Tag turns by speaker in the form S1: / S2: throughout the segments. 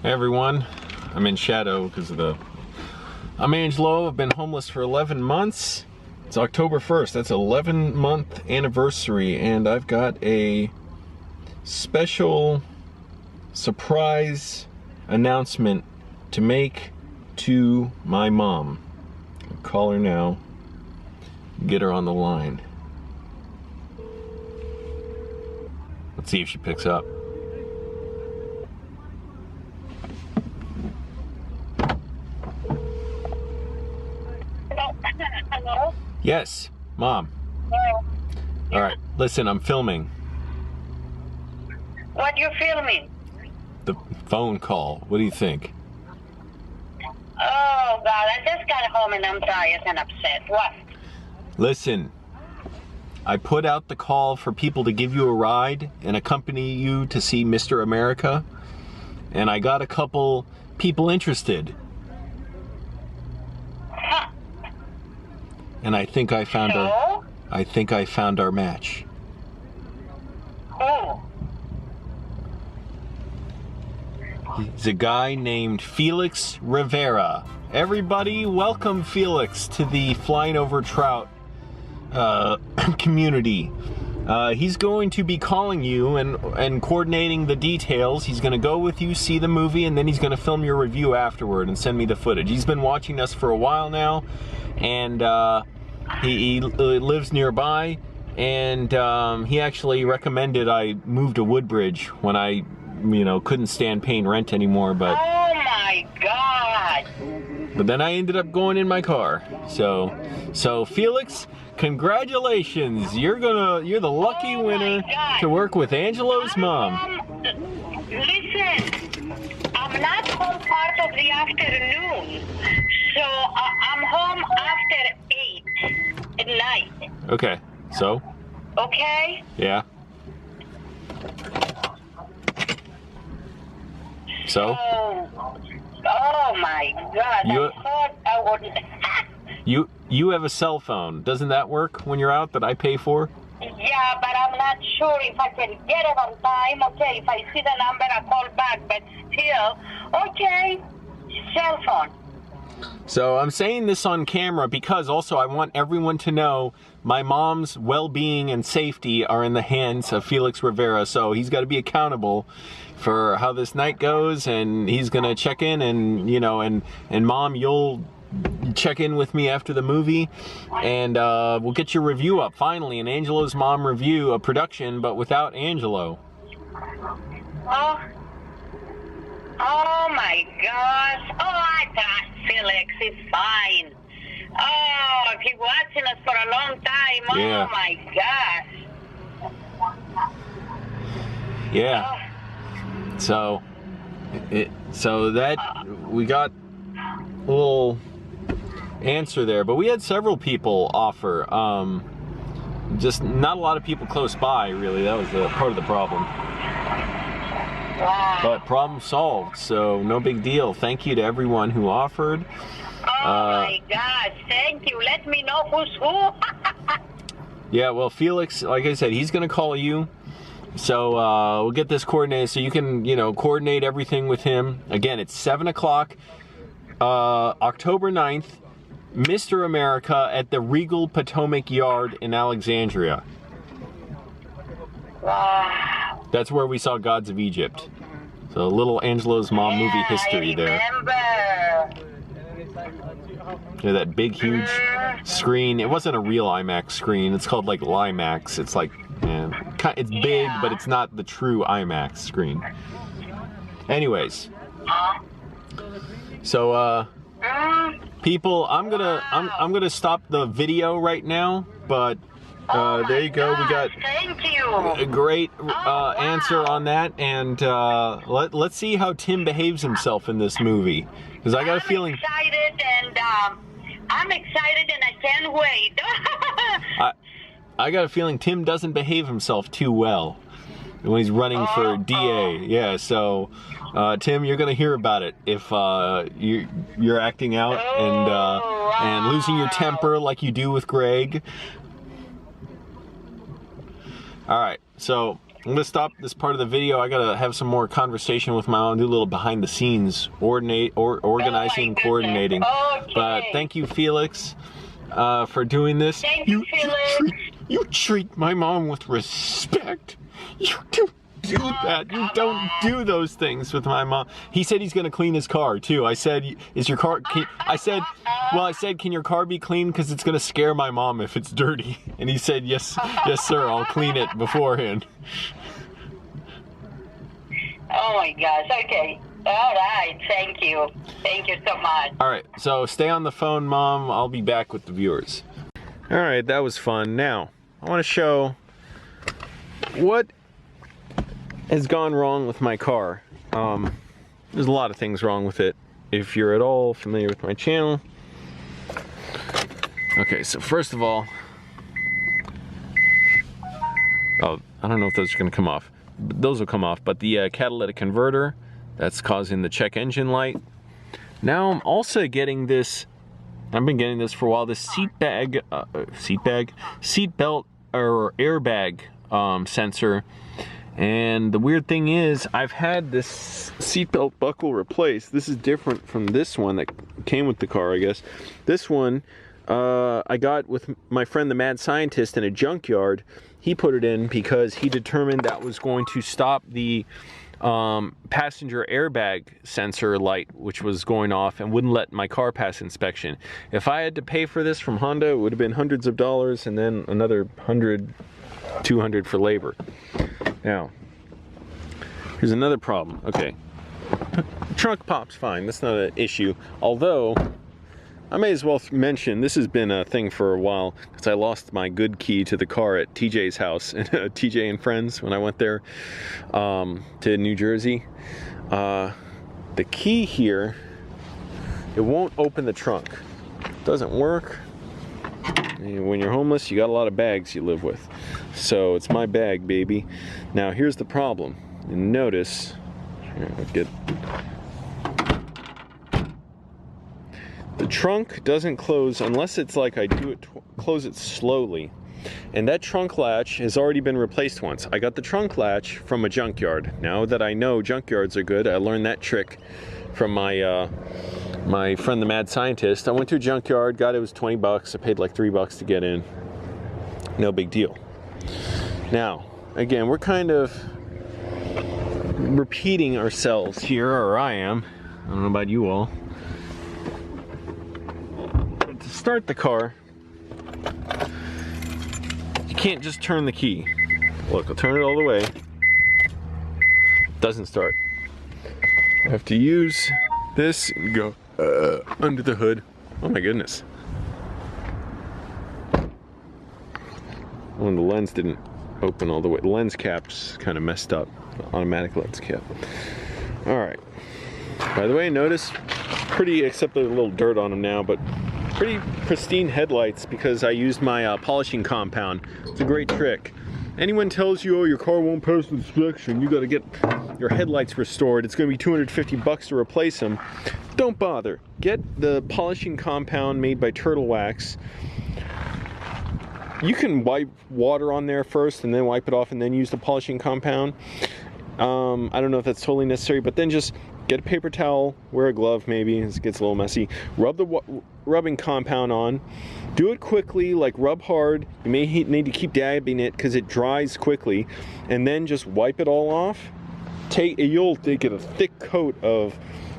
S1: Hey everyone, I'm in shadow because of the... I'm Angelo, I've been homeless for 11 months. It's October 1st, that's 11-month anniversary, and I've got a special surprise announcement to make to my mom. I'll call her now, get her on the line. Let's see if she picks up.
S2: Hello?
S1: Yes, Mom.
S2: Hello.
S1: All right, listen, I'm filming.
S2: What you filming?
S1: The phone call. What do you think?
S2: Oh, God, I just got home and I'm tired and upset. What?
S1: Listen, I put out the call for people to give you a ride and accompany you to see Mr. America, and I got a couple people interested.
S2: Huh.
S1: And I think I found our match.
S2: Who?
S1: He's a guy named Felix Rivera. Everybody, welcome Felix to the Flying Over Trout community. He's going to be calling you and coordinating the details. He's going to go with you, see the movie, and then he's going to film your review afterward and send me the footage. He's been watching us for a while now, and he lives nearby, and he actually recommended I move to Woodbridge when I, couldn't stand paying rent anymore, but...
S2: Oh, my God.
S1: But then I ended up going in my car. So Felix, congratulations! You're the lucky winner to work with Angelos Mom.
S2: Listen, I'm not home part of the afternoon, so I'm home after 8 at night.
S1: Okay, so?
S2: Okay?
S1: Yeah. So?
S2: Oh my God! I thought I would.
S1: You have a cell phone. Doesn't that work when you're out that I pay for?
S2: Yeah, but I'm not sure if I can get it on time. Okay, if I see the number, I'll call back. But still, okay, cell phone.
S1: So I'm saying this on camera because also I want everyone to know my mom's well-being and safety are in the hands of Felix Rivera. So he's got to be accountable for how this night goes, and he's gonna check in, and and Mom, you'll check in with me after the movie, and we'll get your review up finally, an Angelos Mom review, a production, but without Angelo.
S2: Oh my gosh! Oh, I thought Felix is fine. Oh, he's watching us for a long time.
S1: Yeah.
S2: Oh my gosh!
S1: Yeah. So that we got a little answer there, but we had several people offer. Just not a lot of people close by, really. That was part of the problem.
S2: Wow.
S1: But problem solved, so no big deal. Thank you to everyone who offered.
S2: Oh my gosh, thank you. Let me know who's who.
S1: Yeah, well, Felix, like I said, he's gonna call you. So we'll get this coordinated so you can, coordinate everything with him. Again, it's 7 o'clock, October 9th, Mr. America at the Regal Potomac Yard in Alexandria.
S2: Wow.
S1: That's where we saw Gods of Egypt. So a little Angelos Mom movie history there. Yeah, that big, huge screen. It wasn't a real IMAX screen. It's called like Limax. It's like, it's big, but it's not the true IMAX screen. Anyways, so people, I'm gonna stop the video right now. But there you go. We got a great answer on that, and let's see how Tim behaves himself in this movie, because I got a feeling.
S2: I'm excited and I can't wait.
S1: I got a feeling Tim doesn't behave himself too well when he's running for DA. Yeah, so Tim, you're gonna hear about it if you're acting out and losing your temper like you do with Greg. All right, so I'm gonna stop this part of the video. I gotta have some more conversation with my mom, do a little behind the scenes, organizing, coordinating.
S2: Okay.
S1: But thank you, Felix, for doing this.
S2: Thank you, Felix.
S1: You treat my mom with respect. You don't do that. You don't do those things with my mom. He said he's gonna clean his car too. I said, is your car, I said, can your car be clean? Because it's gonna scare my mom if it's dirty. And he said, yes, sir, I'll clean it beforehand.
S2: Oh my gosh, okay. All right, thank you. Thank you so much.
S1: All right, so stay on the phone, Mom. I'll be back with the viewers. All right, that was fun. Now, I wanna show what has gone wrong with my car. There's a lot of things wrong with it. If you're at all familiar with my channel. Okay, so first of all, oh, I don't know if those are gonna come off. Those will come off, but the catalytic converter, that's causing the check engine light. Now I'm also getting this, I've been getting this for a while, this seat belt or airbag sensor. And the weird thing is, I've had this seatbelt buckle replaced. This is different from this one that came with the car, I guess. This one, I got with my friend the mad scientist in a junkyard. He put it in because he determined that was going to stop the passenger airbag sensor light, which was going off and wouldn't let my car pass inspection. If I had to pay for this from Honda, it would have been hundreds of dollars and then another 100, 200 for labor. Now, here's another problem. Okay, trunk pop's fine, that's not an issue. Although, I may as well mention, this has been a thing for a while, because I lost my good key to the car at TJ's house, TJ and Friends, when I went there to New Jersey. The key here, it won't open the trunk. It doesn't work. When you're homeless, you got a lot of bags you live with. So it's my bag, baby. Now here's the problem. You notice, here, the trunk doesn't close unless it's like I do it, close it slowly. And that trunk latch has already been replaced once. I got the trunk latch from a junkyard. Now that I know junkyards are good, I learned that trick from my my friend the mad scientist. I went to a junkyard, got it was 20 bucks. I paid like $3 to get in. No big deal. Now, again, we're kind of repeating ourselves here, or I am. I don't know about you all. But to start the car, you can't just turn the key. Look, I'll turn it all the way. Doesn't start. I have to use this and go under the hood. Oh my goodness. Oh, the lens didn't open all the way. The lens cap's kind of messed up. The automatic lens cap. Alright. By the way, notice pretty, except a little dirt on them now, but pretty pristine headlights because I used my polishing compound. It's a great trick. Anyone tells you, oh, your car won't pass inspection, you gotta get your headlights restored, it's gonna be 250 bucks to replace them. Don't bother. Get the polishing compound made by Turtle Wax. You can wipe water on there first and then wipe it off and then use the polishing compound. I don't know if that's totally necessary, but then just get a paper towel, wear a glove maybe, it gets a little messy. Rub the rubbing compound on. Do it quickly, like rub hard. You may need to keep dabbing it because it dries quickly. And then just wipe it all off. You'll get a thick coat of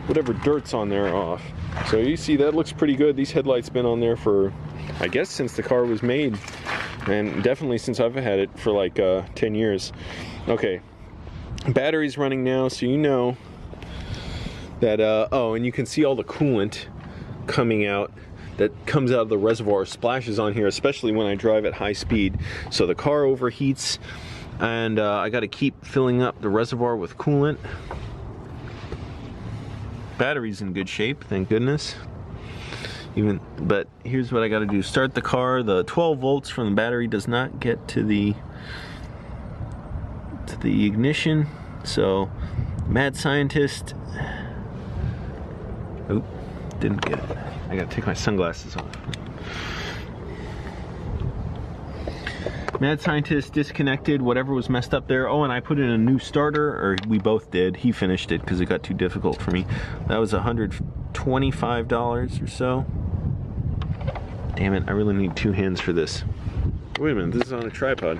S1: whatever dirt's on there off. So you see that looks pretty good. These headlights been on there for, I guess, since the car was made. And definitely since I've had it for like 10 years. Okay, battery's running now, so you know that, oh, and you can see all the coolant coming out that comes out of the reservoir, splashes on here, especially when I drive at high speed. So the car overheats, and I got to keep filling up the reservoir with coolant. Battery's in good shape, thank goodness. But here's what I got to do: start the car. The 12 volts from the battery does not get to the ignition. So, mad scientist. Oop, didn't get it. I gotta take my sunglasses off. Mad Scientist disconnected whatever was messed up there. Oh, and I put in a new starter, or we both did. He finished it because it got too difficult for me. That was $125 or so. Damn it, I really need 2 hands for this. Wait a minute, this is on a tripod.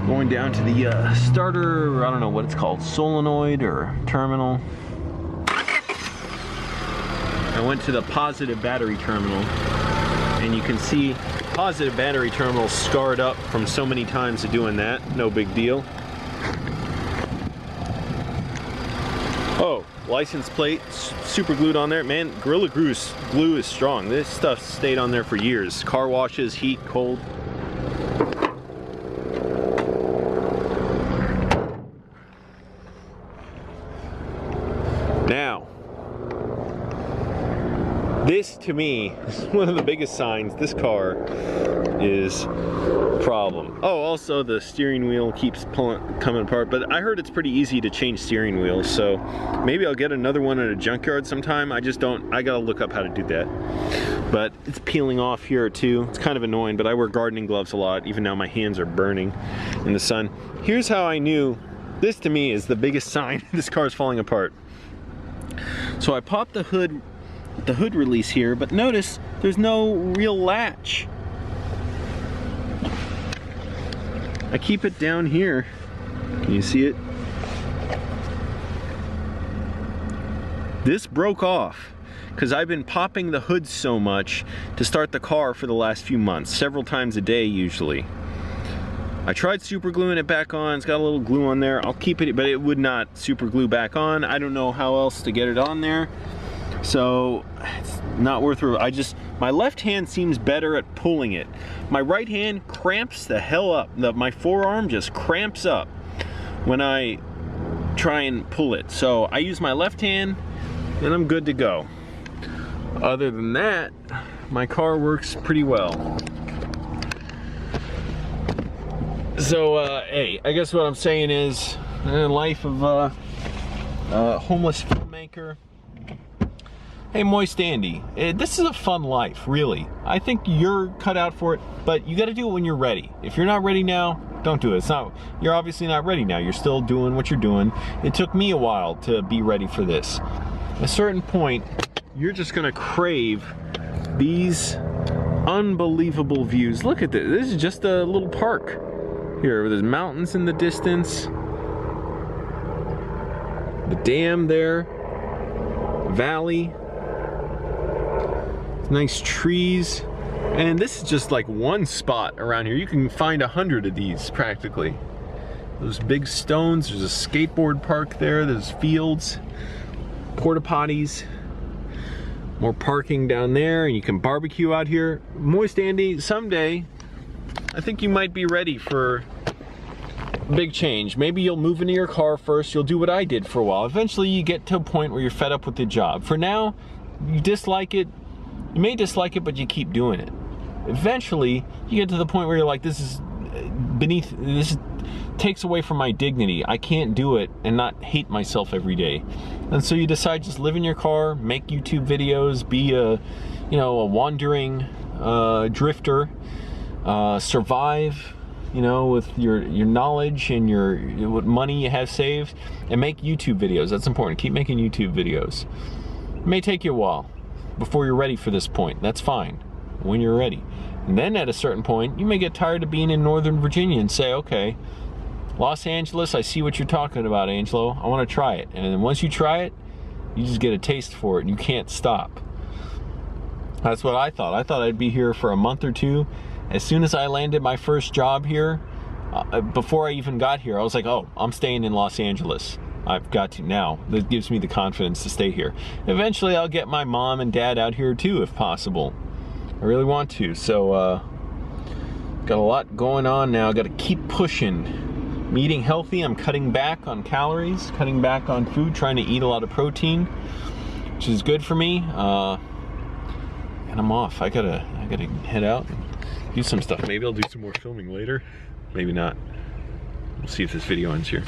S1: Going down to the starter, I don't know what it's called, solenoid or terminal. I went to the positive battery terminal, and you can see positive battery terminal scarred up from so many times of doing that. No big deal. Oh, license plate super glued on there. Man, Gorilla glue is strong. This stuff stayed on there for years. Car washes, heat, cold. Now, this to me is one of the biggest signs this car is a problem. Oh, also the steering wheel keeps coming apart, but I heard it's pretty easy to change steering wheels, so maybe I'll get another one at a junkyard sometime. I gotta look up how to do that. But it's peeling off here too. It's kind of annoying, but I wear gardening gloves a lot. Even now my hands are burning in the sun. Here's how I knew this to me is the biggest sign this car is falling apart. So I popped the hood release here, but notice there's no real latch. I keep it down here. Can you see it? This broke off because I've been popping the hood so much to start the car for the last few months, several times a day usually. I tried super gluing it back on. It's got a little glue on there. I'll keep it, but it would not super glue back on. I don't know how else to get it on there. So it's not worth it. My left hand seems better at pulling it. My right hand cramps the hell up. My forearm just cramps up when I try and pull it. So I use my left hand and I'm good to go. Other than that, my car works pretty well. So, hey, I guess what I'm saying is, life of a homeless filmmaker. Hey, Moist Andy, this is a fun life, really. I think you're cut out for it, but you got to do it when you're ready. If you're not ready now, don't do it. You're obviously not ready now. You're still doing what you're doing. It took me a while to be ready for this. At a certain point, you're just gonna crave these unbelievable views. Look at this. This is just a little park. Here, there's mountains in the distance. The dam there. Valley. Nice trees. And this is just like one spot around here. You can find 100 of these practically. Those big stones. There's a skateboard park there. There's fields. Porta potties. More parking down there. And you can barbecue out here. Moist Andy, someday I think you might be ready for big change. Maybe you'll move into your car first. You'll do what I did for a while. Eventually you get to a point where you're fed up with the job. For now, you dislike it. You may dislike it, but you keep doing it. Eventually, you get to the point where you're like, this takes away from my dignity. I can't do it and not hate myself every day. And so you decide just live in your car, make YouTube videos, be a wandering drifter, survive, with your knowledge and what money you have saved, and make YouTube videos. That's important. Keep making YouTube videos. It may take you a while before you're ready for this point. That's fine. When you're ready. And then at a certain point, you may get tired of being in Northern Virginia and say, okay, Los Angeles, I see what you're talking about, Angelo. I want to try it. And then once you try it, you just get a taste for it and you can't stop. That's what I thought. I thought I'd be here for a month or two. As soon as I landed my first job here, before I even got here, I was like, oh, I'm staying in Los Angeles. I've got to now. That gives me the confidence to stay here. Eventually, I'll get my mom and dad out here too, if possible. I really want to. So, got a lot going on now. Got to keep pushing. I'm eating healthy. I'm cutting back on calories, cutting back on food, trying to eat a lot of protein, which is good for me. And I'm off. I gotta head out and do some stuff. Maybe I'll do some more filming later. Maybe not. We'll see if this video ends here.